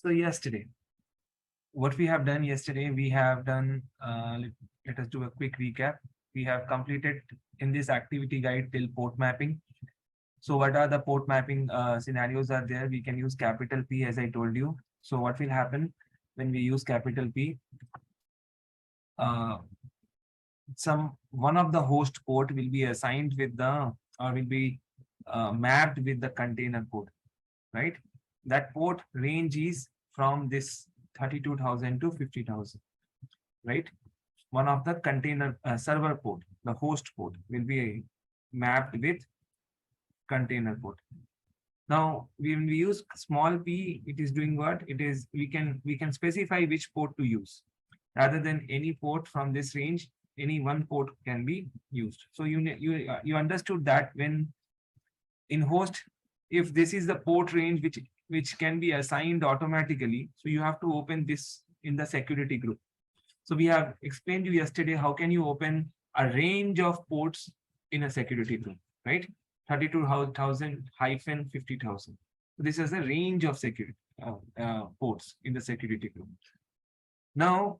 So yesterday, what we have done yesterday, we have done, let us do a quick recap. We have completed in this activity guide till port mapping. So what are the port mapping scenarios are there? We can use capital P as I told you. So what will happen when we use capital P? One of the host port will be assigned with the, or will be mapped with the container port, right? That port range is from this 32,000 to 50,000, right? One of the container server port, the host port will be mapped with container port. Now, when we use small p, it is doing what? It is, we can specify which port to use. Rather than any port from this range, any one port can be used. So you understood that when in host, if this is the port range which can be assigned automatically, so you have to open this in the security group. So we have explained you yesterday how can you open a range of ports in a security group, right? 32,000 hyphen 50,000. This is a range of security ports in the security group. Now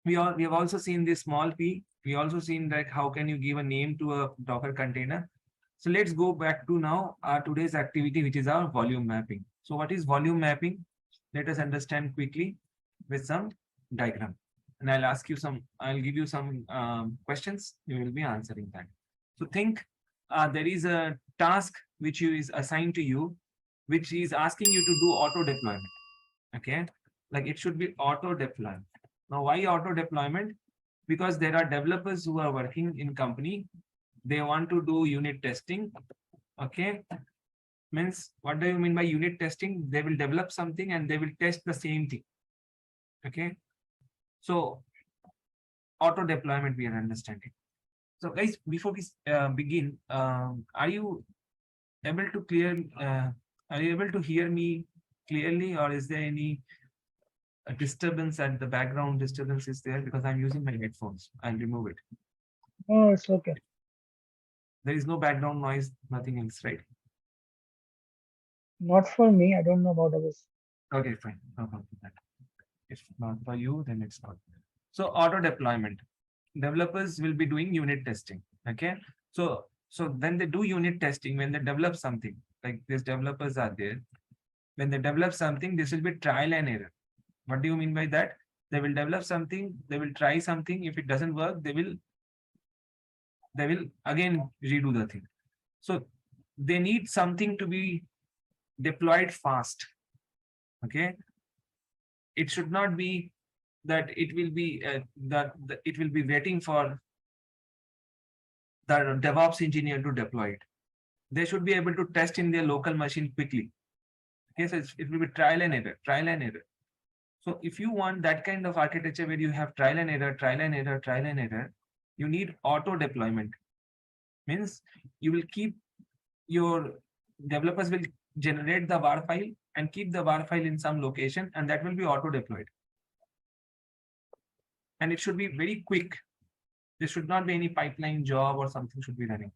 we have also seen this small p. We also seen like how can you give a name to a Docker container. So let's go back to now our today's activity, which is our volume mapping. So what is volume mapping? Let us understand quickly with some diagram. And I'll give you some questions. You will be answering that. So think there is a task which is assigned to you, which is asking you to do auto deployment. Okay, like it should be auto deployment. Now, why auto deployment? Because there are developers who are working in company. They want to do unit testing. Okay, means what do you mean by unit testing? They will develop something and they will test the same thing. Okay, so auto deployment we are understanding. So guys, before we begin, are you able to hear me clearly, or is there any disturbance at the background disturbance is there? Because I'm using my headphones. I'll remove it. Oh, it's okay. There is no background noise, nothing else, right? Not for me. I don't know about others. Okay, fine. No problem with that. If not for you, then it's not. So auto deployment. Developers will be doing unit testing. Okay. So when they do unit testing, when they develop something, like these developers are there, when they develop something, this will be trial and error. What do you mean by that? They will develop something, they will try something. If it doesn't work, they will again redo the thing. So they need something to be deployed fast. Okay. It should not be that it will be it will be waiting for the DevOps engineer to deploy it. They should be able to test in their local machine quickly. Okay, so it will be trial and error, trial and error. So if you want that kind of architecture where you have trial and error, trial and error, trial and error, you need auto deployment. Means you will keep your developers will generate the var file and keep the var file in some location, and that will be auto deployed. And it should be very quick. There should not be any pipeline job or something should be running.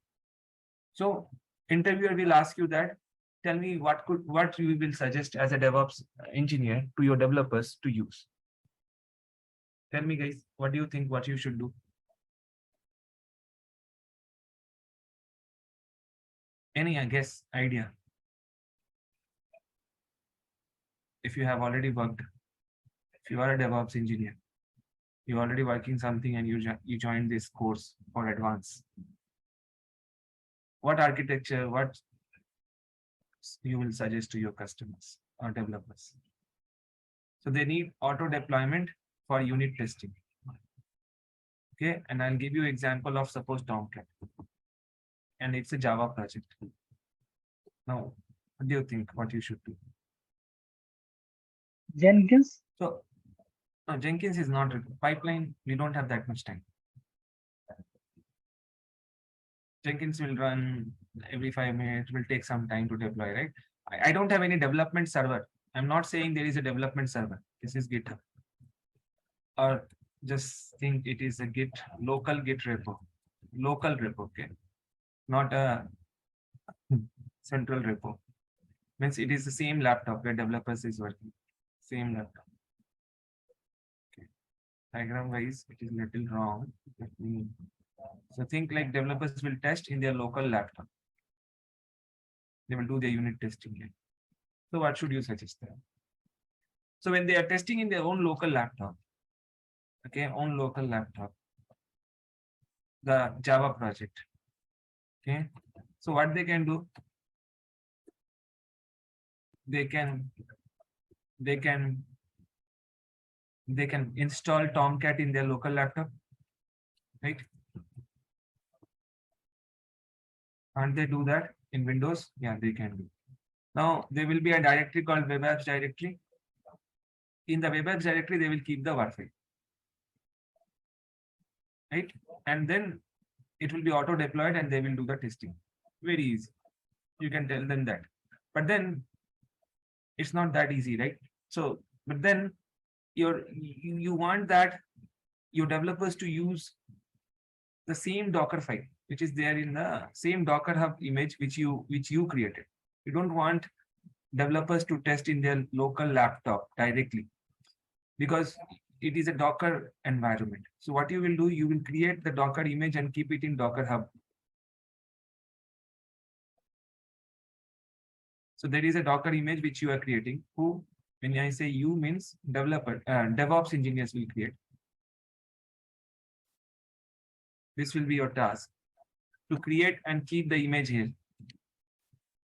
So interviewer will ask you that, tell me what you will suggest as a DevOps engineer to your developers to use. Tell me guys, what do you think what you should do? Any guess, idea? If you have already worked, if you are a DevOps engineer, you're already working something and you joined this course for advance. What architecture, what you will suggest to your customers or developers? So they need auto deployment for unit testing. Okay, and I'll give you an example of suppose Tomcat, and it's a Java project. Now, what do you think what you should do? Jenkins? So no, Jenkins is not pipeline. We don't have that much time. Jenkins will run every 5 minutes, will take some time to deploy, right? I don't have any development server. I'm not saying there is a development server. This is GitHub. Or just think it is a local Git repo. Local repo, okay? Not a central repo. Means it is the same laptop where developers is working. Same laptop. Okay. Diagram wise, it is little wrong. Let me. So think like developers will test in their local laptop. They will do their unit testing here. So what should you suggest there? So when they are testing in their own local laptop, okay, own local laptop, the Java project, okay. So what they can do, they can install Tomcat in their local laptop, right? Can't they do that in Windows? Yeah, they can do. Now there will be a directory called web apps directory. In the web apps directory, they will keep the WAR file, right? And then it will be auto deployed and they will do the testing. Very easy. You can tell them that. But then it's not that easy, right? So, but then you want that your developers to use the same Docker file, which is there in the same Docker Hub image which you created. You don't want developers to test in their local laptop directly because it is a Docker environment. So what you will do, you will create the Docker image and keep it in Docker Hub. So there is a Docker image which you are creating. Who, when I say you, means developer, DevOps engineers will create. This will be your task to create and keep the image here.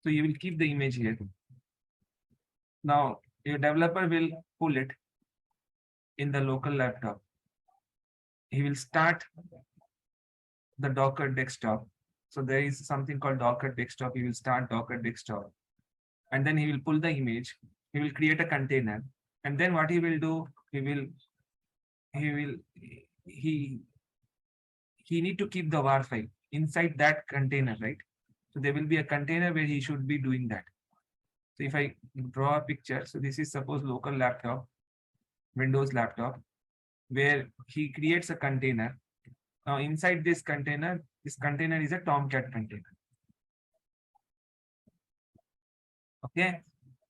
So you will keep the image here. Now your developer will pull it in the local laptop. He will start the Docker desktop. So there is something called Docker desktop. He will start Docker desktop. And then he will pull the image. He will create a container. And then what he will do, he need to keep the WAR file inside that container, right? So there will be a container where he should be doing that. So if I draw a picture, so this is suppose local laptop, Windows laptop, where he creates a container. Now inside this container is a Tomcat container. Okay.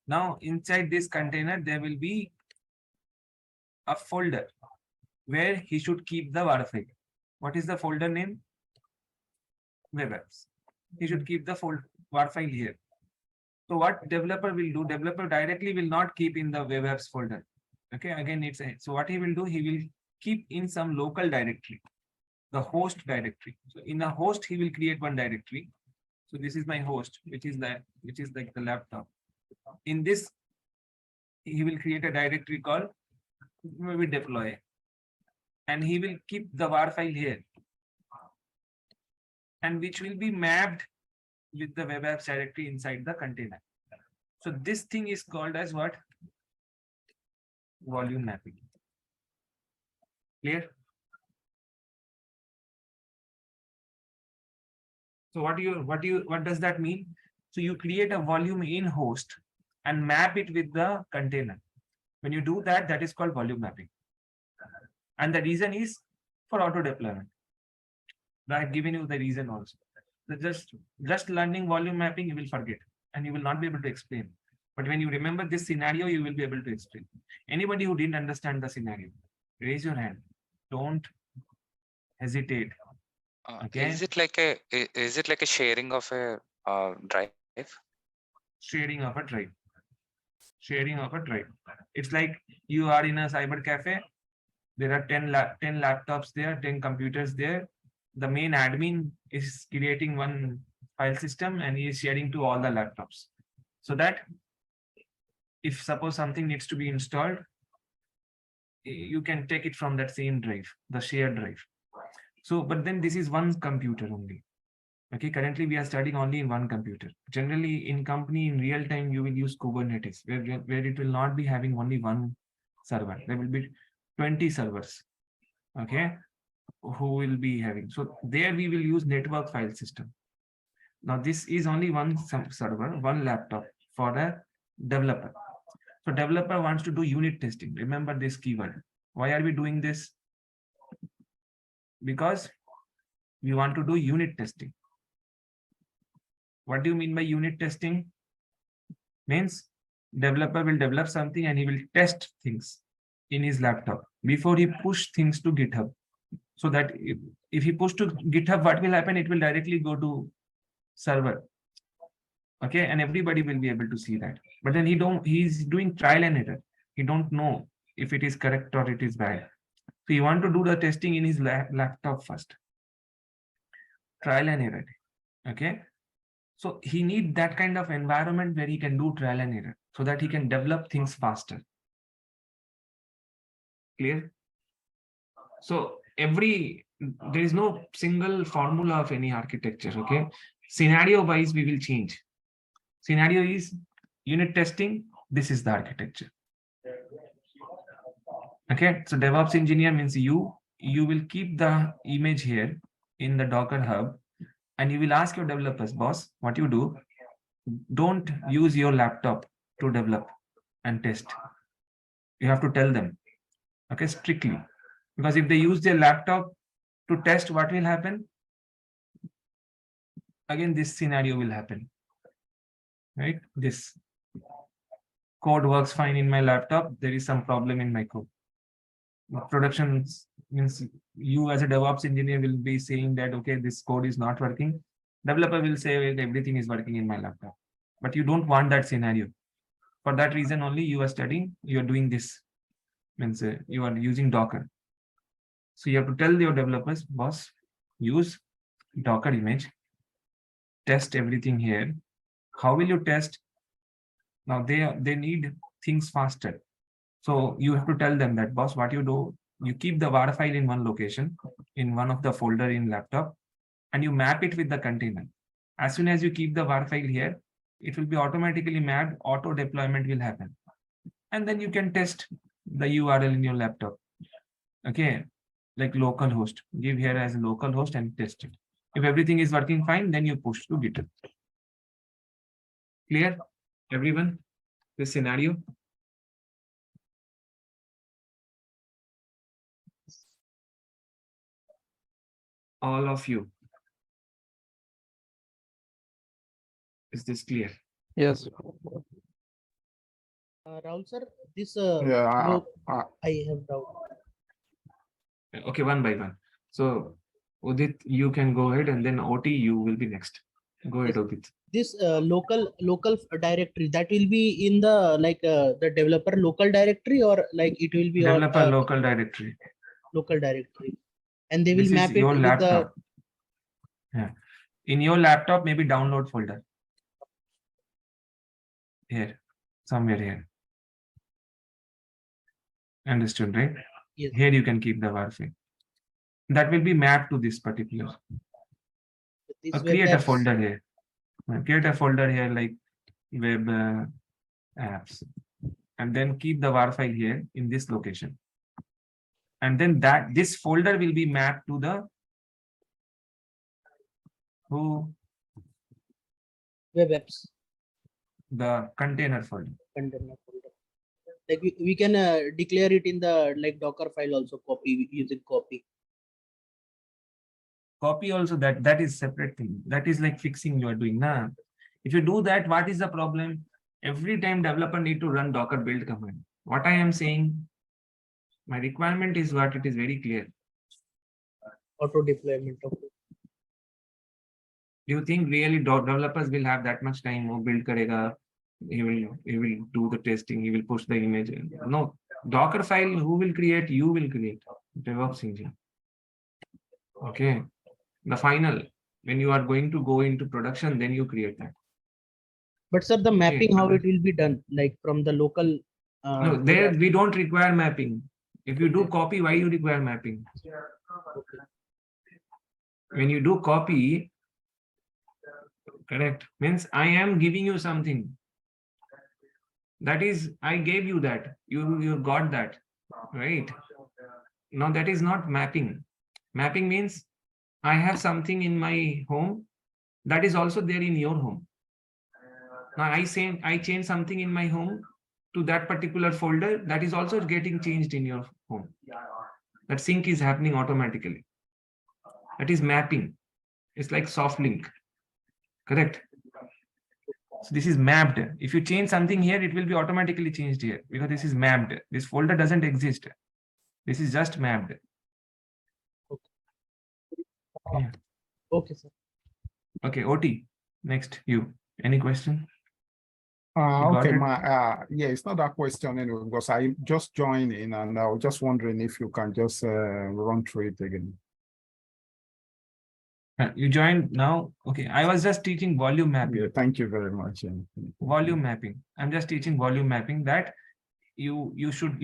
Now inside this container, there will be a folder where he should keep the WAR file. What is the folder name? Web apps. He should keep the WAR file here. So what developer will do? Developer directly will not keep in the web apps folder. Okay, again it's a, so what he will do? He will keep in some local directory, the host directory. So in a host, he will create one directory. So this is my host, which is like the laptop. In this, he will create a directory called maybe deploy, and he will keep the WAR file here, and which will be mapped with the web apps directory inside the container. So this thing is called as what? Volume mapping. Clear? So what does that mean? So you create a volume in host and map it with the container. When you do that, that is called volume mapping. And the reason is for auto deployment. I've given you the reason also. So just learning volume mapping, you will forget and you will not be able to explain. But when you remember this scenario, you will be able to explain. Anybody who didn't understand the scenario, raise your hand. Don't hesitate. Okay. Is it like a sharing of a drive? Sharing of a drive. Sharing of a drive. It's like you are in a cyber cafe. There are 10 laptops there, 10 computers there. The main admin is creating one file system and he is sharing to all the laptops. So that if suppose something needs to be installed, you can take it from that same drive, the shared drive. So, but then this is one computer only. Okay, currently we are studying only in one computer. Generally in company, in real time, you will use Kubernetes, where it will not be having only one server. There will be 20 servers. Okay, who will be having. So there we will use network file system. Now this is only one server, one laptop for a developer. So developer wants to do unit testing. Remember this keyword. Why are we doing this? Because we want to do unit testing. What do you mean by unit testing? Means developer will develop something and he will test things in his laptop before he push things to GitHub. So that if he push to GitHub, what will happen? It will directly go to server. Okay, and everybody will be able to see that. But then he's doing trial and error. He don't know if it is correct or it is bad. So you want to do the testing in his laptop first. Trial and error. Okay. So he needs that kind of environment where he can do trial and error so that he can develop things faster. Clear? So there is no single formula of any architecture. Okay. Scenario wise, we will change. Scenario is unit testing. This is the architecture. Okay. So DevOps engineer means you will keep the image here in the Docker Hub. And you will ask your developers, boss, what you do, don't use your laptop to develop and test. You have to tell them, okay, strictly. Because if they use their laptop to test, what will happen? Again, this scenario will happen, right? This code works fine in my laptop. There is some problem in my code. Production means you as a DevOps engineer will be saying that, okay, this code is not working. Developer will say everything is working in my laptop. But you don't want that scenario. For that reason only you are studying, you are doing this. Means you are using Docker. So you have to tell your developers, boss, use Docker image, test everything here. How will you test? Now they need things faster. So you have to tell them that, boss, what you do, you keep the WAR file in one location, in one of the folder in laptop, and you map it with the container. As soon as you keep the WAR file here, it will be automatically mapped, auto deployment will happen. And then you can test the URL in your laptop. Okay, like localhost. Give here as a localhost and test it. If everything is working fine, then you push to GitHub. Clear, everyone? This scenario? All of you. Is this clear? Yes. Rahul sir, this Yeah. I have doubt. Okay, one by one. So Udit, you can go ahead, and then OT, you will be next. Go ahead, Udit. This local directory, that will be in the the developer local directory, or like it will be Developer local directory. local directory, and they This will is map it your with laptop. Yeah. In your laptop, maybe download folder. Here, somewhere here. Understood, right? Yes. Here you can keep the WAR file. That will be mapped to this particular. This Create web a apps. folder here. Create a folder here like web apps, and then keep the WAR file here in this location. And then this folder will be mapped to the Web apps. The container folder. Container folder. Like we can declare it in the Docker file also, copy using copy. Copy also, that is separate thing. That is like fixing you are doing. Nah. If you do that, what is the problem? Every time developer need to run Docker build command. What I am saying, my requirement is what it is very clear. Auto deployment of it. Do you think really developers will have that much time? Oh, build karega, he will do the testing, he will push the image. No, Docker file, who will create? You will create. DevOps engineer. Okay. The final, when you are going to go into production, then you create that. But sir, the mapping, how it will be done, like from the local. No, there we don't require mapping. If you do copy, why you require mapping? Okay. When you do copy, correct, means I am giving you something. That is, I gave you that. You got that, right? Now that is not mapping. Mapping means I have something in my home that is also there in your home. Now I change something in my home to that particular folder that is also getting changed in your home. That sync is happening automatically. That is mapping. It's like soft link. Correct. So this is mapped. If you change something here, it will be automatically changed here because this is mapped. This folder doesn't exist. This is just mapped. Yeah. Okay, sir. Okay, OT. Next, you. Any question? You got Okay, it? yeah, it's not that question anyway, because I just joined in and I was just wondering if you can just run through it again. You joined now? Okay, I was just teaching volume mapping. Yeah, thank you very much. Yeah. Volume mapping. I'm just teaching volume mapping that you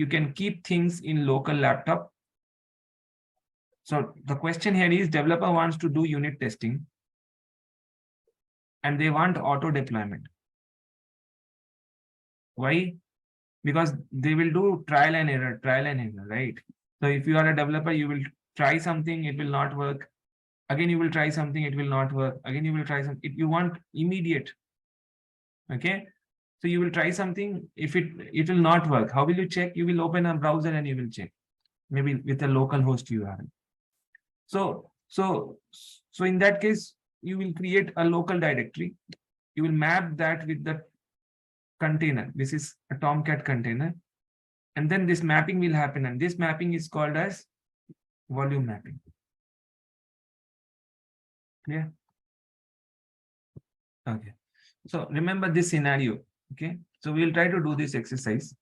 can keep things in local laptop. So the question here is developer wants to do unit testing and they want auto deployment. Why? Because they will do trial and error, right? So if you are a developer, you will try something, it will not work. Again, you will try something, it will not work. Again, you will try something. You want immediate. Okay. So you will try something. If it will not work, how will you check? You will open a browser and you will check. Maybe with a local host you have. So in that case, you will create a local directory. You will map that with the container. This is a Tomcat container. And then this mapping will happen. And this mapping is called as volume mapping. Clear? Okay. So remember this scenario. Okay. So we'll try to do this exercise.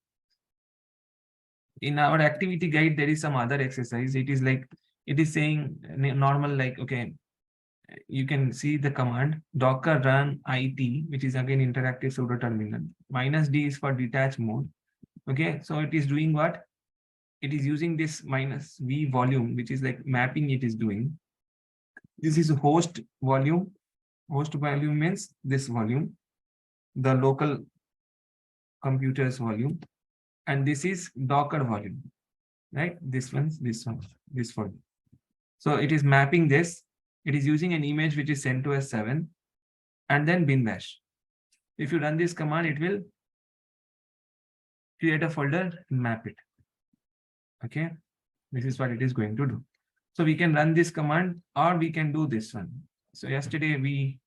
In our activity guide, there is some other exercise. It is like, it is saying normal, like, okay, you can see the command docker run it, which is again interactive pseudo terminal. -d is for detach mode. Okay, so it is doing what? It is using this -v volume, which is like mapping it is doing. This is host volume. Host volume means this volume, the local computer's volume. And this is Docker volume, right? This one, this volume. So it is mapping this. It is using an image which is sent to S7 and then bin bash. If you run this command, it will create a folder, map it. Okay, this is what it is going to do. So we can run this command or we can do this one. So yesterday we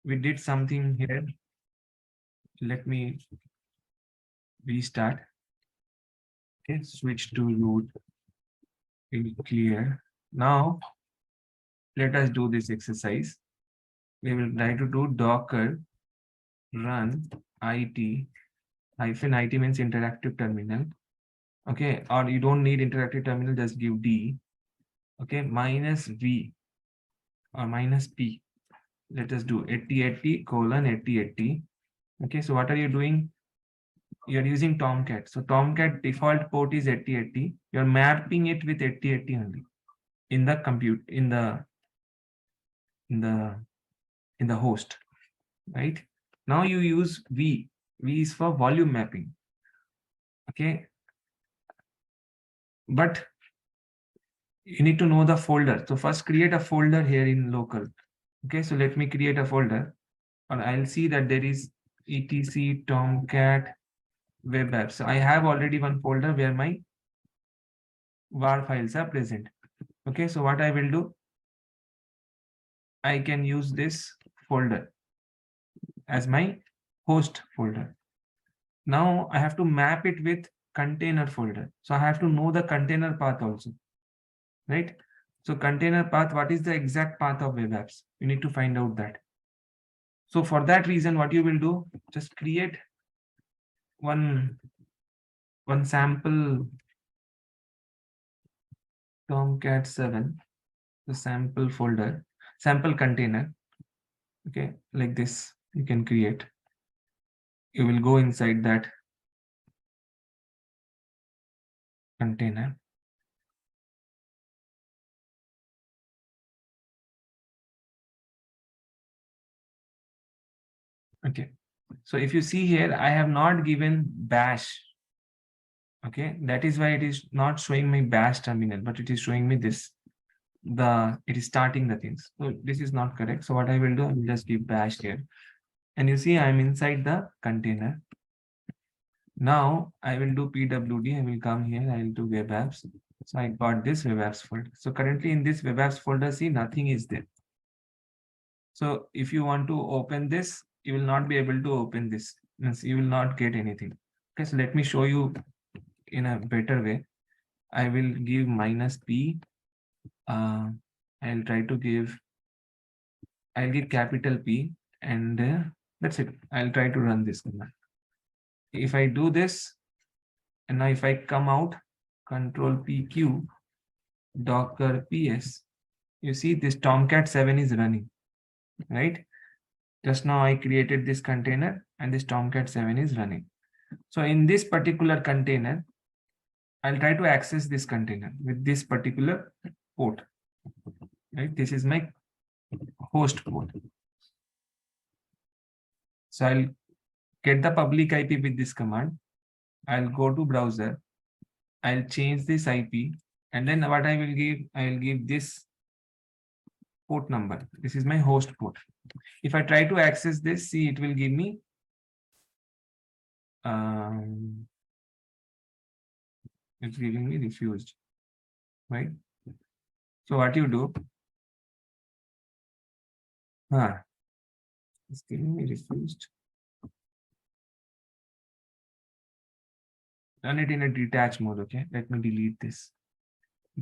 did something here. Let me restart. Okay, switch to root. Clear. Now let us do this exercise. We will try to do docker run it -it means interactive terminal. Okay, or you don't need interactive terminal, just give D. Okay, -v or -p. Let us do 8080:8080. Okay, so what are you doing? You're using Tomcat. So Tomcat default port is 8080. You're mapping it with 8080 only in the compute, in the host, right? Now you use V. V is for volume mapping. Okay. But you need to know the folder. So first create a folder here in local. Okay, so let me create a folder, and I'll see that there is etc Tomcat web apps. So I have already one folder where my var files are present. Okay, so what I will do, I can use this folder as my host folder. Now I have to map it with container folder. So I have to know the container path also, right? So container path, what is the exact path of web apps? You need to find out that. So for that reason, what you will do, just create one sample Tomcat 7, the sample folder, sample container. Okay, like this, you can create. You will go inside that container. Okay, so if you see here, I have not given bash. Okay, that is why it is not showing me bash terminal, but it is showing me this. It is starting the things. So this is not correct. So what I will do, I will just give bash here. And you see, I'm inside the container. Now I will do pwd. I will come here. I will do web apps. So I got this web apps folder. So currently in this web apps folder, see, nothing is there. So if you want to open this, you will not be able to open this. Means you will not get anything. Okay, so let me show you in a better way. I will give -p. I'll try to give. I'll give capital P, and that's it. I'll try to run this command. If I do this, and now if I come out, Control PQ, Docker PS, you see this Tomcat 7 is running, right? Just now I created this container and this Tomcat 7 is running. So in this particular container, I'll try to access this container with this particular port, right? This is my host port. So I'll get the public IP with this command. I'll go to browser. I'll change this IP, and then what I will give this port number. This is my host port. If I try to access this, see, it will give me it's giving me refused, right? So what you do? It's giving me refused. Run it in a detached mode. Okay, let me delete this.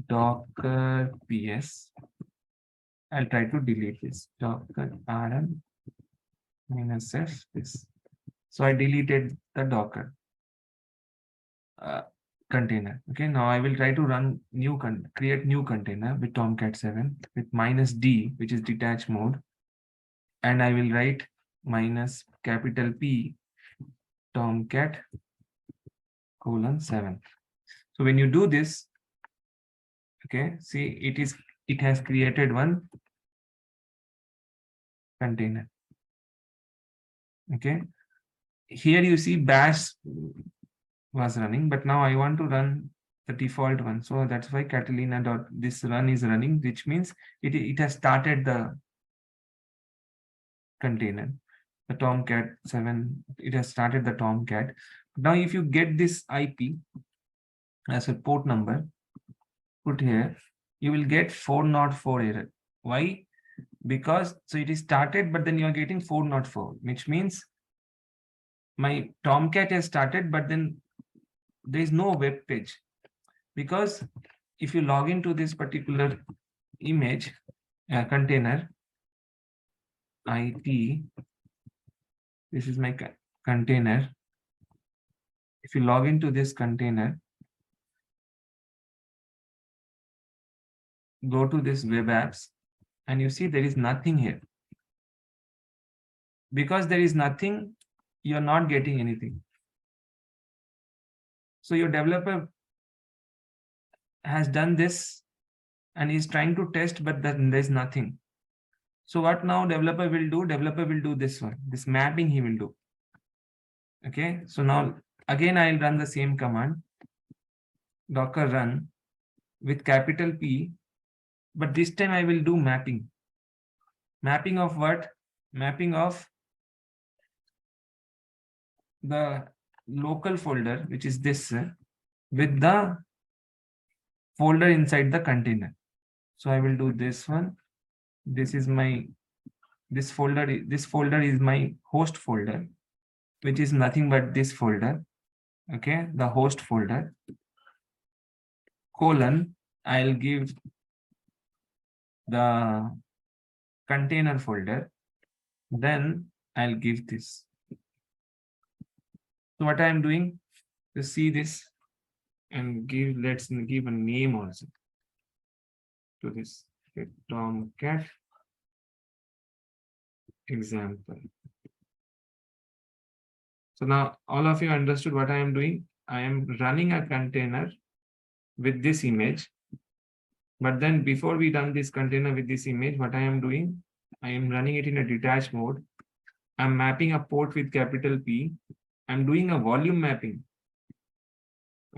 Docker PS. I'll try to delete this. Docker rm -f this. So I deleted the Docker container. Okay, now I will try to run create new container with Tomcat 7 with -d, which is detached mode, and I will write -P Tomcat :7. So when you do this, okay, see, it has created one container. Okay, here you see bash was running, but now I want to run the default one. So that's why Catalina.this run is running, which means it has started the container, the Tomcat 7. It has started the Tomcat. Now, if you get this IP as a port number, put here, you will get 404 error. Why? Because so it is started, but then you are getting 404, which means my Tomcat has started, but then there is no web page. Because if you log into this particular image container, IT, this is my container. If you log into this container, go to this web apps, and you see there is nothing here. Because there is nothing, you're not getting anything. So your developer has done this and is trying to test, but then there's nothing. So what now developer will do? Developer will do this one, this mapping he will do. Okay, so now again I'll run the same command, Docker run with capital P, but this time I will do mapping. Mapping of what? Mapping of the local folder, which is this, with the folder inside the container. So I will do this one. This is my, this folder is my host folder, which is nothing but this folder. Okay, the host folder, colon, I'll give the container folder, then I'll give this. So what I'm doing, to see this and let's give a name also to this. Okay, Tomcat example. So now all of you understood what I am doing. I am running a container with this image. But then before we run this container with this image, what I am doing, I am running it in a detached mode. I'm mapping a port with capital P. I'm doing a volume mapping.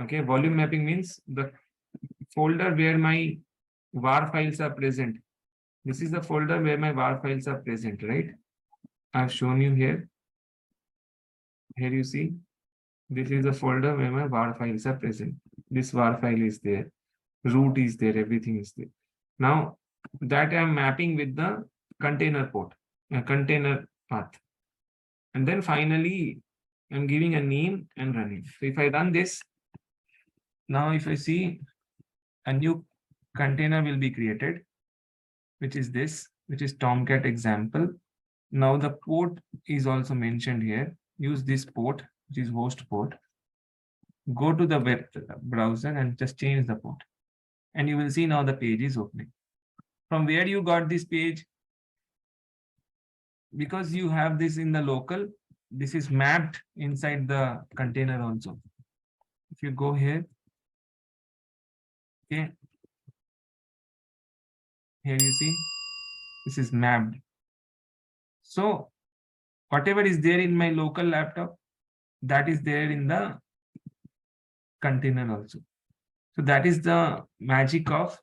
Okay, volume mapping means the folder where my var files are present. This is the folder where my var files are present, right? I've shown you here. Here you see, this is the folder where my var files are present. This var file is there, root is there, everything is there. Now that I'm mapping with the container port, container path. And then finally, I'm giving a name and running. So if I run this, now if I see a new container will be created, which is this, which is Tomcat example. Now the port is also mentioned here. Use this port, which is host port. Go to the web browser and just change the port. And you will see now the page is opening. From where you got this page? Because you have this in the local, this is mapped inside the container also. If you go here, okay, here you see, this is mapped. So whatever is there in my local laptop, that is there in the container also. So that is the magic of,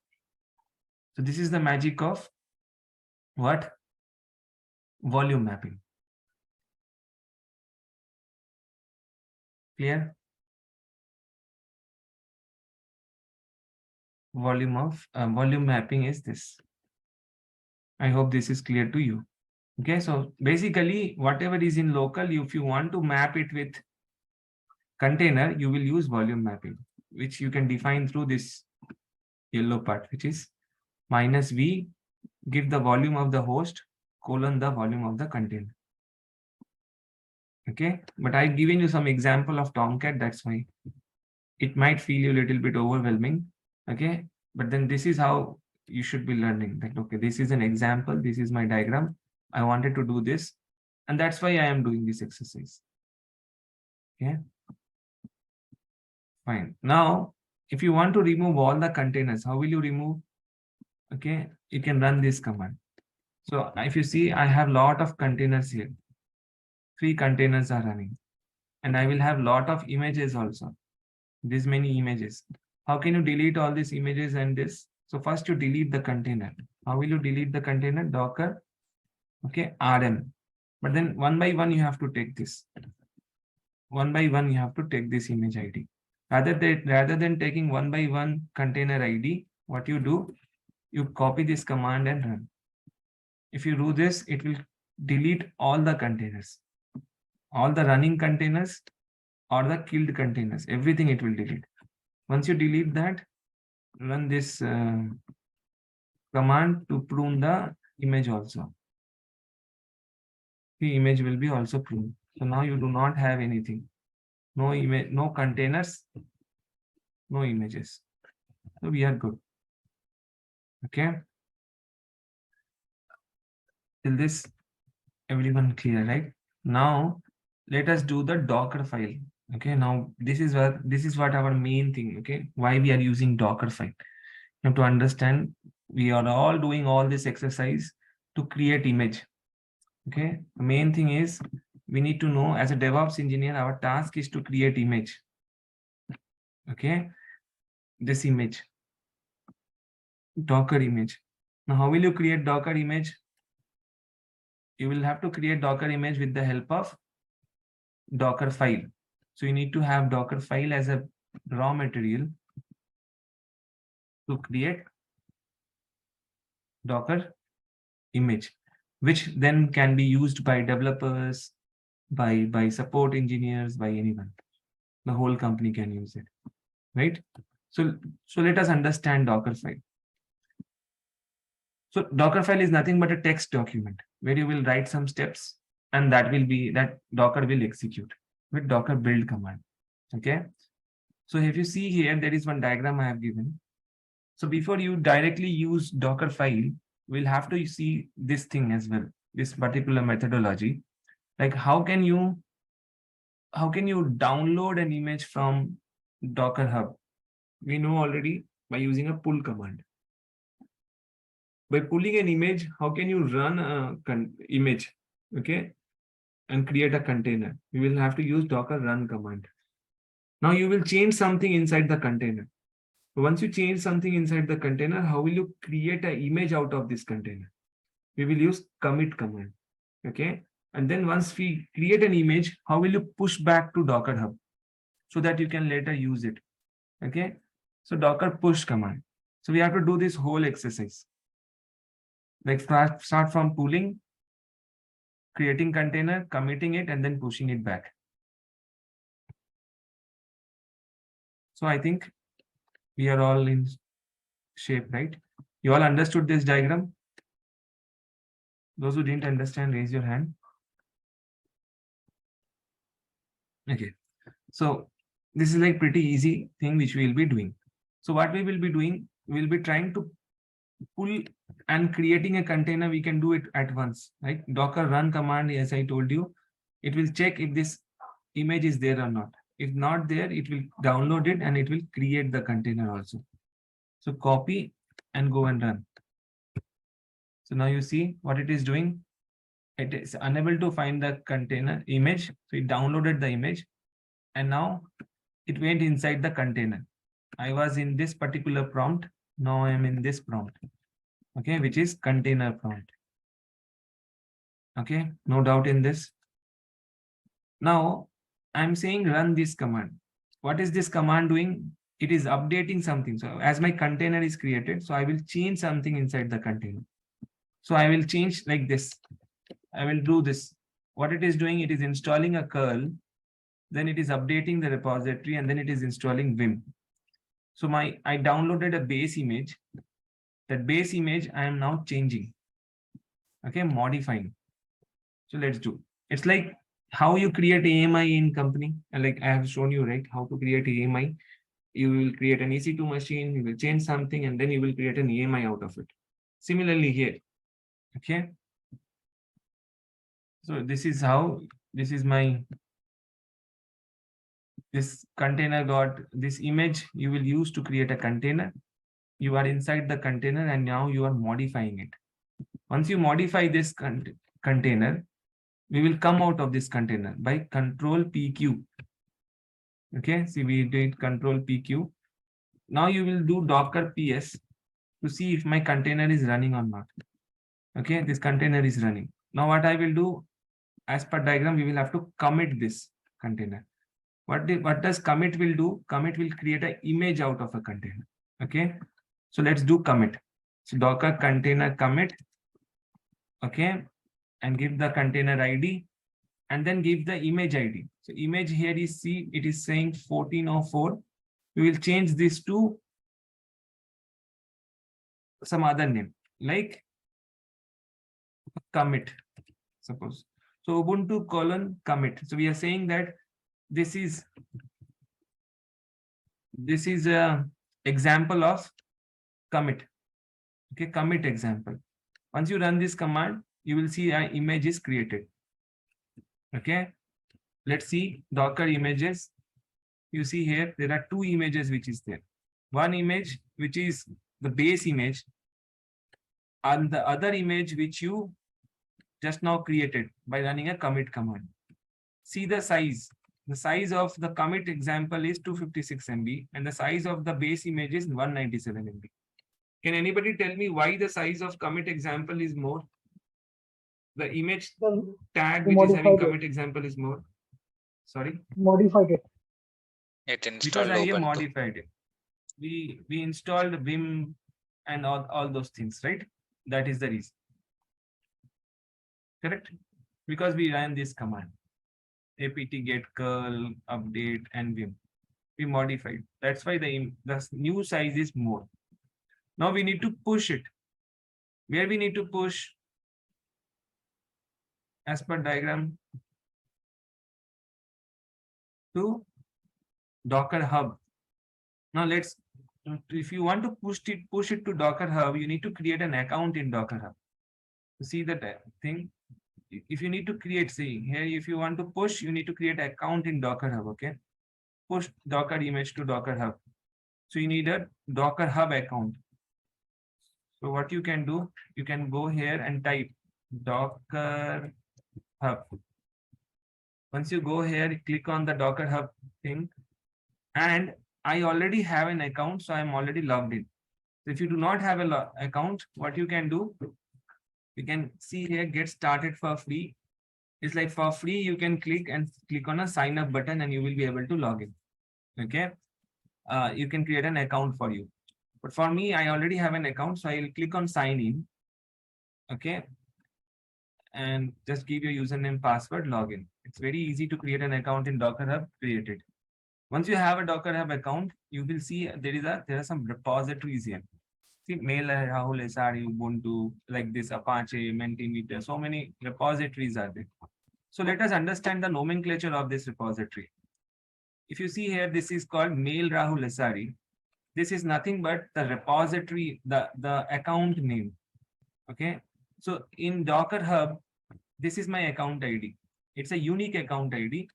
so this is the magic of what? Volume mapping. Clear? Volume mapping is this. I hope this is clear to you. Okay, so basically whatever is in local, if you want to map it with container, you will use volume mapping, which you can define through this yellow part, which is -v, give the volume of the host, colon the volume of the container. Okay, but I've given you some example of Tomcat, that's why it might feel you a little bit overwhelming. Okay, but then this is how you should be learning that, okay, this is an example, this is my diagram, I wanted to do this, and that's why I am doing this exercise. Okay, fine. Now if you want to remove all the containers, how will you remove? Okay, you can run this command. So if you see, I have lot of containers here. 3 containers are running, and I will have lot of images also. This many images. How can you delete all these images and this? So first you delete the container. How will you delete the container? Docker, okay, rm. But then one by one you have to take this. One by one you have to take this image ID. Rather than taking one by one container ID, what you do? You copy this command and run. If you do this, it will delete all the containers, all the running containers or the killed containers, everything it will delete. Once you delete that, run this command to prune the image also. The image will be also pruned. So now you do not have anything. No image, no containers, no images. So we are good. Okay. Till this, everyone clear, right? Now let us do the Dockerfile. Okay, now this is what our main thing. Okay, why we are using Dockerfile. You have to understand, we are all doing all this exercise to create image. Okay, the main thing is we need to know, as a DevOps engineer, our task is to create image. Okay, this image, Docker image. Now how will you create Docker image? You will have to create Docker image with the help of Dockerfile. So you need to have Dockerfile as a raw material to create Docker image, which then can be used by developers, by support engineers, by anyone. The whole company can use it, right? So let us understand Dockerfile. So Dockerfile is nothing but a text document where you will write some steps, and that Docker will execute with Docker build command. Okay. So if you see here, there is one diagram I have given. So before you directly use Dockerfile, we'll have to see this thing as well, this particular methodology. Like how can you download an image from Docker Hub? We know already by using a pull command. By pulling an image, how can you run a image, okay, and create a container? You will have to use Docker run command. Now you will change something inside the container. Once you change something inside the container, how will you create an image out of this container? We will use commit command, okay? And then once we create an image, how will you push back to Docker Hub so that you can later use it, okay? So Docker push command. So we have to do this whole exercise. Like start from pulling, creating container, committing it, and then pushing it back. So I think we are all in shape, right? You all understood this diagram? Those who didn't understand, raise your hand. Okay. So this is like pretty easy thing which we will be doing. So what we will be doing, we'll be trying to pull and creating a container. We can do it at once, right? Docker run command, as I told you, it will check if this image is there or not. If not there, it will download it and it will create the container also. So copy and go and run. So now you see what it is doing. It is unable to find the container image. So it downloaded the image and now it went inside the container. I was in this particular prompt. Now I am in this prompt. Okay, which is container prompt. Okay, no doubt in this. Now I'm saying run this command. What is this command doing? It is updating something. So as my container is created, so I will change something inside the container. So I will change like this. I will do this. What it is doing, it is installing a curl, then it is updating the repository, and then it is installing Vim. So I downloaded a base image. That base image I am now changing. Okay, modifying. So let's do. It's like how you create AMI in company. And like I have shown you, right? How to create AMI. You will create an EC2 machine, you will change something, and then you will create an AMI out of it. Similarly here. Okay. So this is how, this is my, this container got this image you will use to create a container. You are inside the container and now you are modifying it. Once you modify this container, we will come out of this container by control PQ. Okay, see we did control PQ. Now you will do Docker PS to see if my container is running or not. Okay, this container is running. Now what I will do, as per diagram, we will have to commit this container. What does commit will do? Commit will create an image out of a container. Okay, so let's do commit. So Docker container commit. Okay, and give the container ID and then give the image ID. So image here is C, it is saying 1404. We will change this to some other name like commit, suppose. So Ubuntu : commit. So we are saying that this is a example of commit. Okay, commit example. Once you run this command, you will see an image is created. Okay, let's see Docker images. You see here there are two images which is there. One image which is the base image, and the other image which you just now created by running a commit command. See the size. The size of the commit example is 256 MB and the size of the base image is 197 MB. Can anybody tell me why the size of commit example is more? The image tag which is having commit example is more. Sorry? Modified it. It Because installed I have Ubuntu. modified it. We installed Vim and all those things, right? That is the reason. Correct? Because we ran this command. apt get curl, update, and Vim. We modified. That's why the new size is more. Now we need to push it. Where we need to push? As per diagram, to Docker Hub. Now let's, if you want to push it to Docker Hub, you need to create an account in Docker Hub. See that thing? If you need to create, see here, if you want to push, you need to create an account in Docker Hub. Okay, push Docker image to Docker Hub. So you need a Docker Hub account. So what you can do, you can go here and type Docker Hub. Once you go here, click on the Docker Hub thing, and I already have an account, so I'm already logged in. So if you do not have an account, what you can do, you can see here, get started for free. It's like for free, you can click on a sign up button and you will be able to log in. Okay, you can create an account for you. But for me, I already have an account, so I will click on sign in. Okay, and just give your username, password, login. It's very easy to create an account in Docker Hub, create it. Once you have a Docker Hub account, you will see there are some repositories here. See, mail, Rahul, SRE, Ubuntu, like this, Apache, Mentimeter, so many repositories are there. So let us understand the nomenclature of this repository. If you see here, this is called mail Rahul SRE. This is nothing but the repository, the account name. Okay. So in Docker Hub, this is my account ID. It's a unique account ID.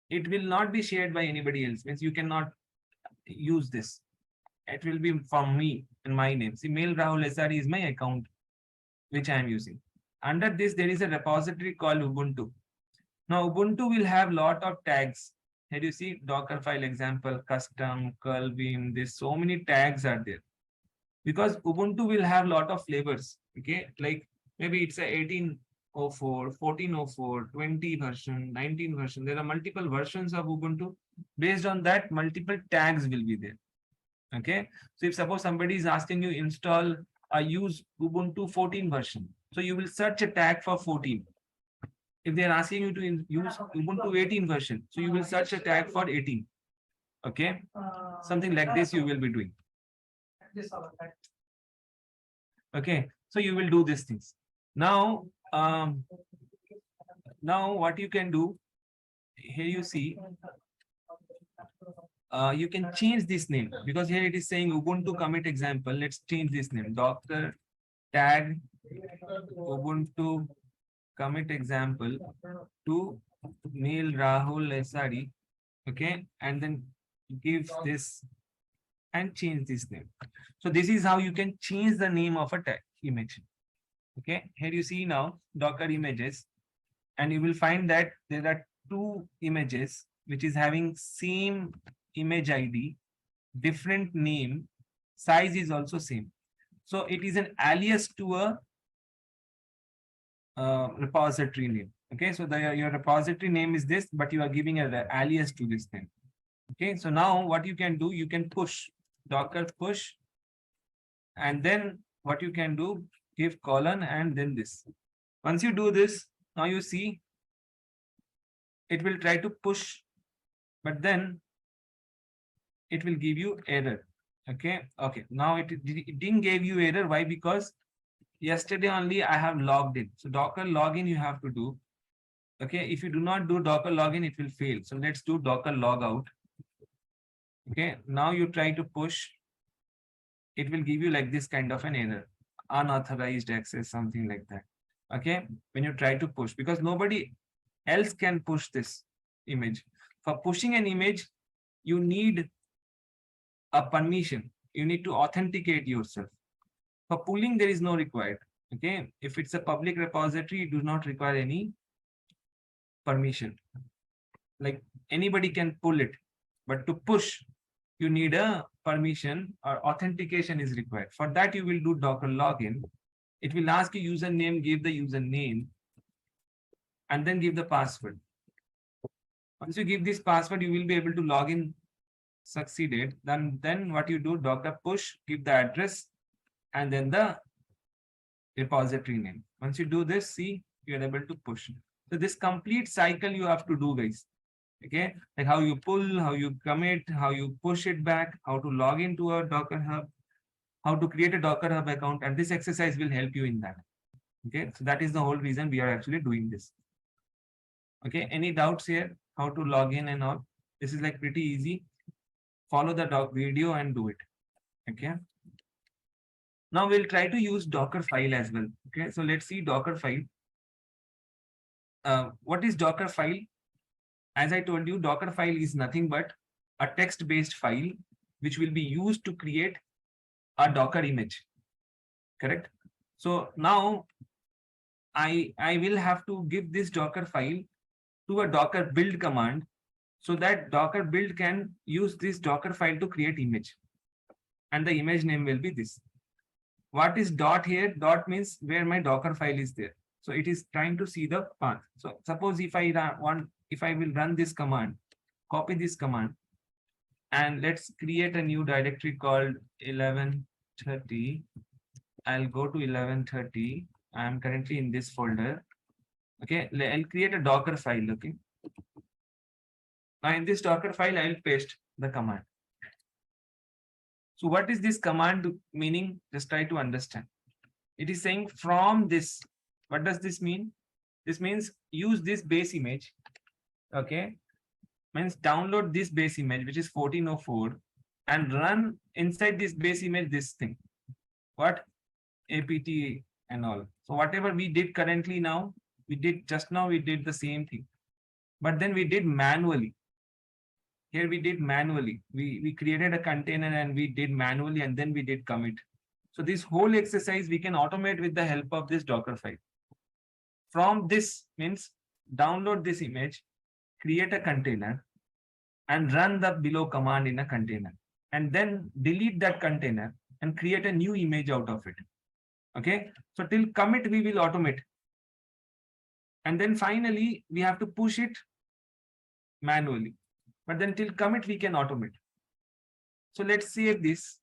It will not be shared by anybody else. Means you cannot use this. It will be from me and my name. See, mail Rahul SRE is my account, which I am using. Under this, there is a repository called Ubuntu. Now, Ubuntu will have lot of tags. Here you see Dockerfile example, custom, curl, beam. There's so many tags are there. Because Ubuntu will have lot of flavors. Okay, like maybe it's a 18.04, 14.04, 20 version, 19 version. There are multiple versions of Ubuntu. Based on that, multiple tags will be there. Okay, so if suppose somebody is asking you install or use Ubuntu 14 version, so you will search a tag for 14. If they are asking you to use Ubuntu 18 version, so you will search a tag for 18. Okay, something like this you will be doing. Okay, so you will do these things. Now, now what you can do, here you see, you can change this name because here it is saying Ubuntu commit example. Let's change this name, Docker tag Ubuntu commit example to mail Rahul SRE. Okay, and then give this and change this name. So this is how you can change the name of a tag image. Okay, here you see now Docker images, and you will find that there are two images which is having same image ID, different name, size is also same. So it is an alias to a repository name. Okay, so your repository name is this, but you are giving an alias to this name. Okay, so now what you can do, you can push Docker push, and then what you can do, give colon and then this. Once you do this, now you see it will try to push, but then it will give you error. Okay, now it didn't give you error. Why? Because yesterday only I have logged in. So Docker login you have to do. Okay, if you do not do Docker login, it will fail. So let's do Docker logout. Okay, now you try to push, it will give you like this kind of an error, unauthorized access, something like that. Okay, when you try to push, because nobody else can push this image. For pushing an image, you need a permission. You need to authenticate yourself. For pulling, there is no required. Okay, if it's a public repository, it does not require any permission. Like anybody can pull it, but to push, you need a permission or authentication is required. For that, you will do Docker login. It will ask you username, give the username, and then give the password. Once you give this password, you will be able to log in succeeded. Then what you do, Docker push, give the address, and then the repository name. Once you do this, see, you are able to push. So this complete cycle you have to do, guys. Okay, like how you pull, how you commit, how you push it back, how to log into a Docker Hub, how to create a Docker Hub account, and this exercise will help you in that. Okay, so that is the whole reason we are actually doing this. Okay, any doubts here? How to log in and all? This is like pretty easy. Follow the video and do it. Okay. Now we'll try to use Dockerfile as well. Okay, so let's see Dockerfile. What is Dockerfile? As I told you, Dockerfile is nothing but a text-based file which will be used to create a Docker image. Correct? So now I will have to give this Docker file to a Docker build command so that Docker build can use this Docker file to create image. And the image name will be this. What is dot here? Dot means where my Docker file is there. So it is trying to see the path. So suppose if I will run this command, copy this command, and let's create a new directory called 1130. I'll go to 1130 I am currently in this folder. Okay, I'll create a Docker file. Okay. Now in this Docker file, I'll paste the command. So what is this command meaning? Just try to understand. It is saying from this. What does this mean? This means use this base image. Okay. Means download this base image, which is 1404, and run inside this base image this thing. What? apt and all. So whatever we did currently now, we did just now, we did the same thing. But then we did manually. Here we did manually. We created a container and we did manually, and then we did commit. So this whole exercise we can automate with the help of this Docker file. From this means download this image, create a container, and run the below command in a container. And then delete that container and create a new image out of it. Okay. So till commit, we will automate. And then finally, we have to push it manually. But then till commit, we can automate. So let's save this.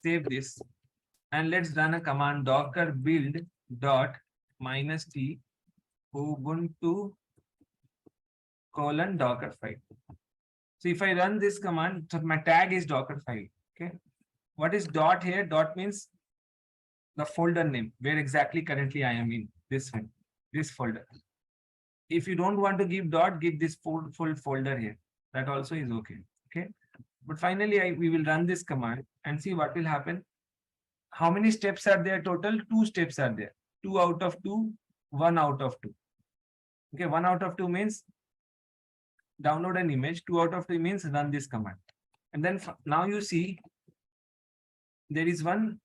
Save this. And let's run a command docker build dot -t ubuntu :dockerfile. So if I run this command, so my tag is Dockerfile. Okay. What is dot here? Dot means the folder name, where exactly currently I am in this one, this folder. If you don't want to give dot, give this full folder here. That also is okay. Okay. But finally, we will run this command and see what will happen. How many steps are there total? 2 steps are there. 2 out of 2, 1 out of 2. Okay, 1 out of 2 means download an image. 2 out of 3 means run this command. And then now you see there is one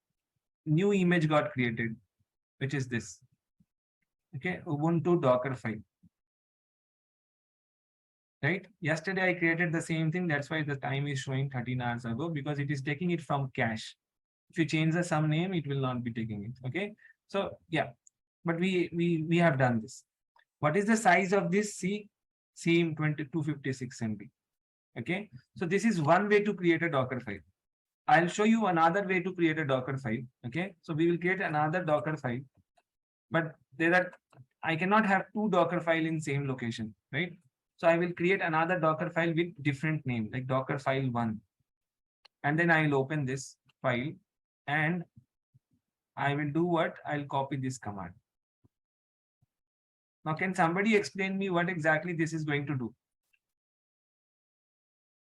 new image got created, which is this. Okay, Ubuntu Dockerfile. Right? Yesterday I created the same thing. That's why the time is showing 13 hours ago, because it is taking it from cache. If you change the some name, it will not be taking it. Okay. So yeah, but we have done this. What is the size of this? C 256 MB. Okay. So this is one way to create a Docker file. I'll show you another way to create a Docker file. Okay. So we will create another Docker file, but I cannot have 2 Docker file in same location, right? So I will create another Docker file with different name, like Dockerfile 1. And then I will open this file and I will do what? I'll copy this command. Now, can somebody explain me what exactly this is going to do?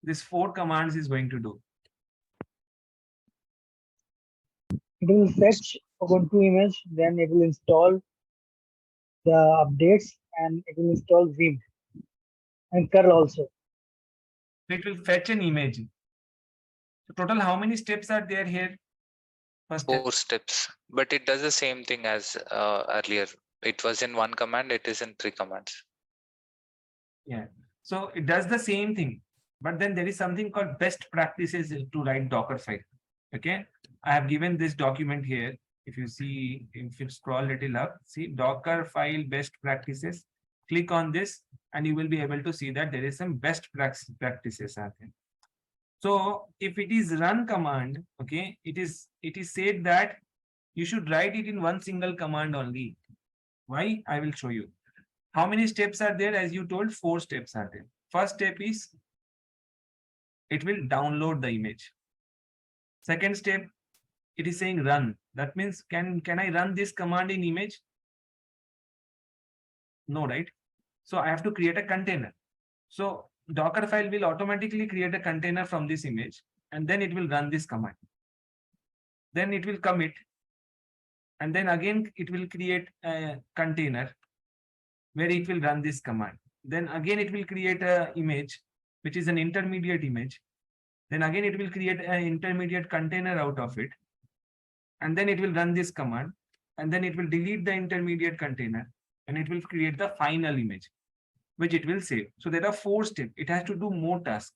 This 4 commands is going to do. It will fetch Ubuntu image, then it will install the updates, and it will install Vim and curl also. It will fetch an image. So total, how many steps are there here? First 4 steps, but it does the same thing as earlier. It was in 1 command, it is in 3 commands. Yeah. So it does the same thing, but then there is something called best practices to write Docker file. Okay. I have given this document here. If you see, if you scroll a little up, see Docker file best practices. Click on this and you will be able to see that there is some best practices are there. So if it is run command, okay, it is said that you should write it in one single command only. Why? I will show you. How many steps are there? As you told, 4 steps are there. First step is it will download the image. Second step, it is saying run. That means can I run this command in image? No, right? So I have to create a container. So Dockerfile will automatically create a container from this image, and then it will run this command. Then it will commit, and then again it will create a container where it will run this command. Then again it will create an image, which is an intermediate image. Then again it will create an intermediate container out of it, and then it will run this command, and then it will delete the intermediate container, and it will create the final image, which it will save. So there are 4 steps. It has to do more tasks.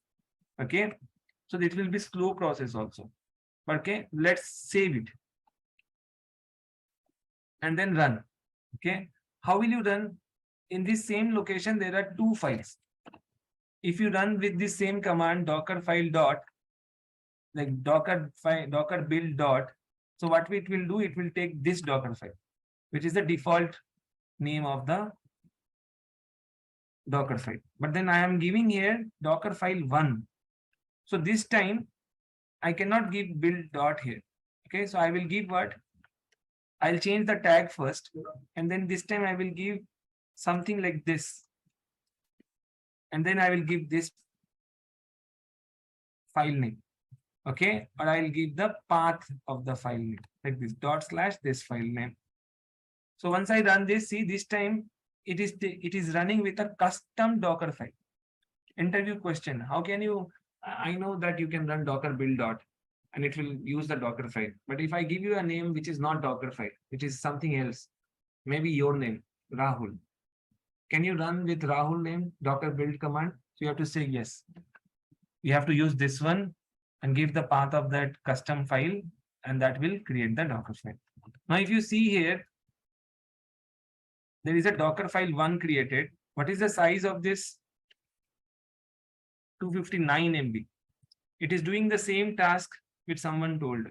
Okay. So it will be slow process also. Okay. Let's save it and then run. Okay. How will you run? In this same location, there are 2 files. If you run with this same command, Dockerfile dot, like Docker file, Docker build dot. So what it will do, it will take this Docker file, which is the default name of the Docker file. But then I am giving here Docker file 1. So this time I cannot give build dot here. Okay, so I will give what? I'll change the tag first, and then this time I will give something like this. And then I will give this file name. Okay, or I'll give the path of the file name like this / this file name. So once I run this, see this time it is running with a custom Docker file. Interview question: how can you? I know that you can run Docker build dot, and it will use the Docker file. But if I give you a name which is not Docker file, which is something else, maybe your name, Rahul. Can you run with Rahul name Docker build command? So you have to say yes. You have to use this one and give the path of that custom file, and that will create the Docker file. Now, if you see here, there is a Docker file 1 created. What is the size of this? 259 MB. It is doing the same task which someone told,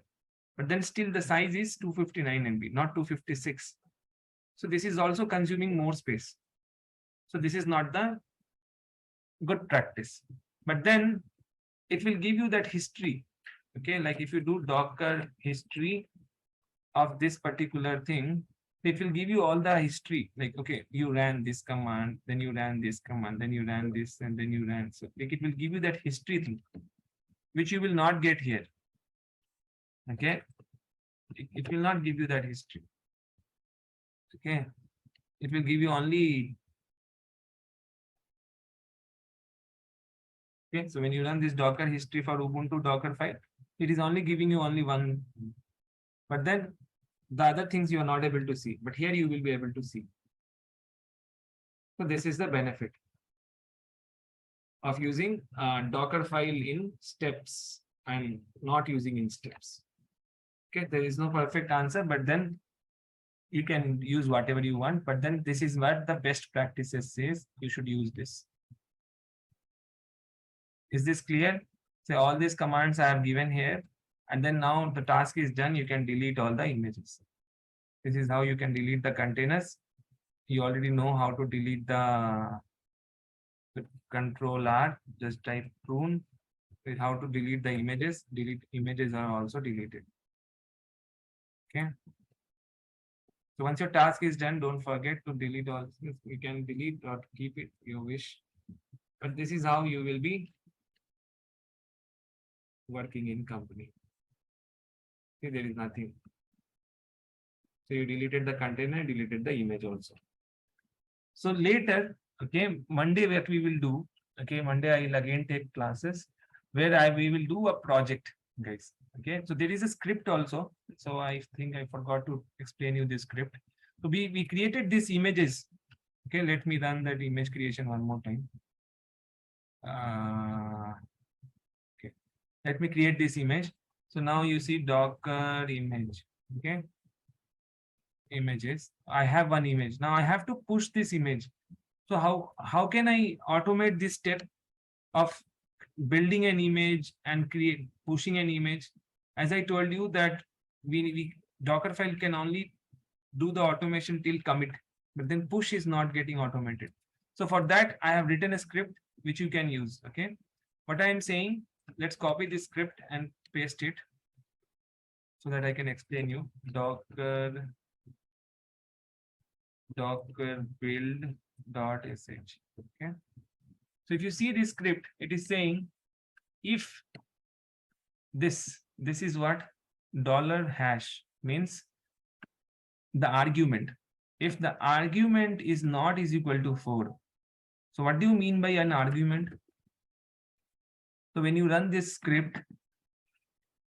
but then still the size is 259 MB, not 256. So this is also consuming more space. So this is not the good practice. But then it will give you that history. Okay, like if you do Docker history of this particular thing, it will give you all the history. Like, okay, you ran this command, then you ran this command, then you ran this, and then you ran. So like it will give you that history thing, which you will not get here. Okay, it will not give you that history. Okay, it will give you only. Okay, so when you run this Docker history for Ubuntu Dockerfile, it is only giving you only one. But then the other things you are not able to see. But here you will be able to see. So this is the benefit of using Dockerfile in steps and not using in steps. Okay, there is no perfect answer, but then you can use whatever you want. But then this is what the best practices says. You should use this. Is this clear? So all these commands I have given here, and then now the task is done. You can delete all the images. This is how you can delete the containers. You already know how to delete the Control R. Just type prune. With how to delete the images. Delete images are also deleted. Okay. So once your task is done, don't forget to delete all. You can delete or keep it you wish. But this is how you will be working in company. See, there is nothing. So you deleted the container, deleted the image also. So later, okay, Monday what we will do, okay, Monday I will again take classes where we will do a project, guys. Okay, so there is a script also. So I think I forgot to explain you this script. So we created these images. Okay, let me run that image creation one more time. Okay, let me create this image. So now you see Docker image. Okay, images. I have one image. Now I have to push this image. So how can I automate this step of building an image and pushing an image? As I told you that we Dockerfile can only do the automation till commit, but then push is not getting automated. So for that, I have written a script which you can use. Okay, what I am saying, let's copy this script and paste it so that I can explain you. Docker build.sh. Okay, so if you see this script, it is saying if this is what $# means the argument. If the argument is not is equal to 4. So what do you mean by an argument? So when you run this script,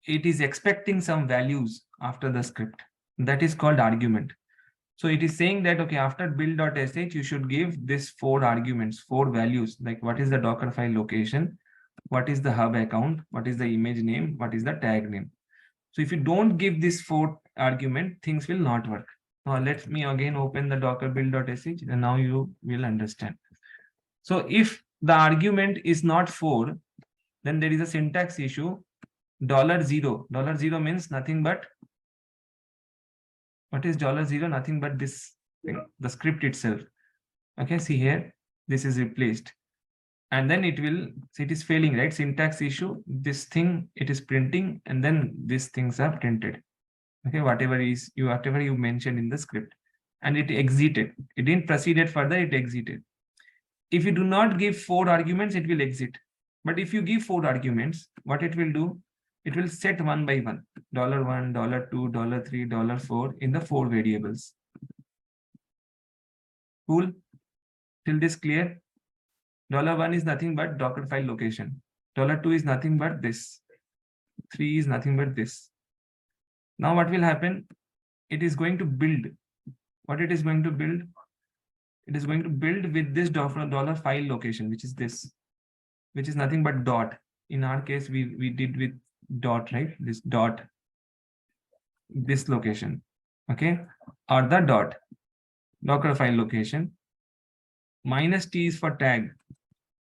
it is expecting some values after the script. That is called argument. So it is saying that, okay, after build.sh, you should give this 4 arguments, 4 values, like what is the Dockerfile location, what is the hub account, what is the image name, what is the tag name. So if you don't give this 4 argument, things will not work. Now let me again open the Docker build.sh, and now you will understand. So if the argument is not 4, then there is a syntax issue. $0. $0 means nothing but, what is $0? Nothing but this thing, the script itself. Okay, see here, this is replaced. And then it will, so it is failing, right? Syntax issue, this thing, it is printing, and then these things are printed. Okay, whatever you mentioned in the script. And it exited. It didn't proceed it further, it exited. If you do not give 4 arguments, it will exit. But if you give 4 arguments, what it will do? It will set one by one, $1, $2, $3, $4 in the 4 variables. Cool? Till this clear? $1 is nothing but Dockerfile location. $2 is nothing but this. 3 is nothing but this. Now what will happen? It is going to build. What it is going to build? It is going to build with this dollar file location, which is this, which is nothing but dot. In our case, we did with dot, right? This dot, this location, okay? Or the dot, Dockerfile location. -T is for tag.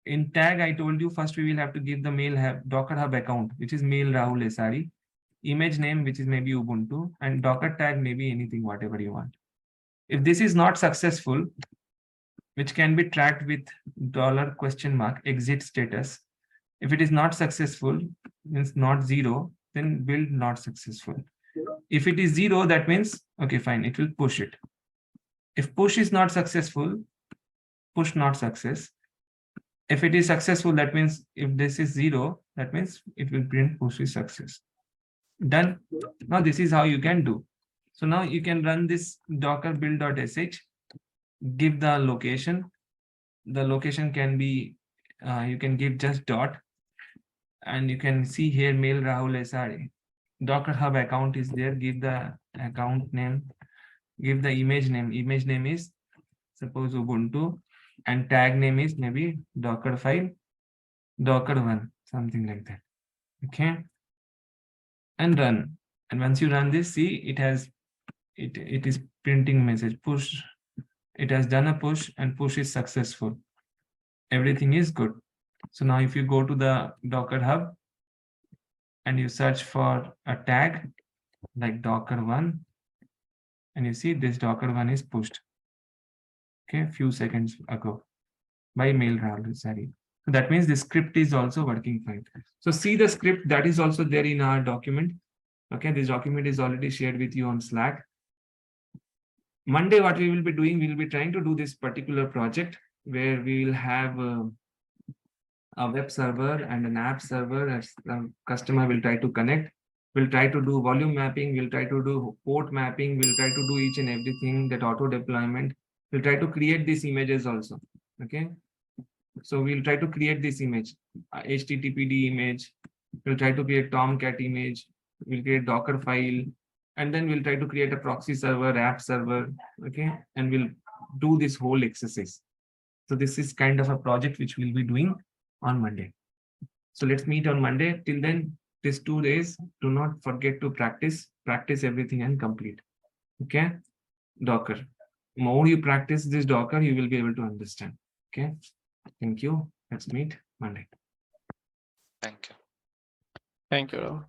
In tag, I told you first we will have to give the mail Docker Hub account, which is mail Rahul SRE, image name, which is maybe Ubuntu, and Docker tag, maybe anything, whatever you want. If this is not successful, which can be tracked with $? Exit status. If it is not successful, means not 0, then build not successful. If it is 0, that means, okay, fine, it will push it. If push is not successful, push not success. If it is successful, that means if this is 0, that means it will print push is success. Done. Now this is how you can do. So now you can run this docker build.sh, give the location. The location can be, you can give just dot, and you can see here mail Rahul SRE. Docker Hub account is there. Give the account name, give the image name. Image name is suppose Ubuntu, and tag name is maybe Dockerfile, Docker1, something like that. Okay, and run. And once you run this, see it has it is printing message push. It has done a push, and push is successful. Everything is good. So now if you go to the Docker Hub and you search for a tag like Docker1, and you see this Docker1 is pushed. Okay, a few seconds ago by mail Rahul. Sorry. So that means the script is also working fine. So see the script that is also there in our document. Okay, this document is already shared with you on Slack. Monday, what we will be doing, we will be trying to do this particular project where we will have a web server and an app server as the customer will try to connect. We'll try to do volume mapping. We'll try to do port mapping. We'll try to do each and everything, that auto deployment. We'll try to create these images also. Okay. So we'll try to create this image, HTTPD image. We'll try to create Tomcat image. We'll create Docker file. And then we'll try to create a proxy server, app server, okay? And we'll do this whole exercise. So this is kind of a project which we'll be doing on Monday. So let's meet on Monday. Till then, these 2 days, do not forget to practice everything and complete, okay? Docker. More you practice this Docker, you will be able to understand, okay? Thank you. Let's meet Monday. Thank you. Thank you.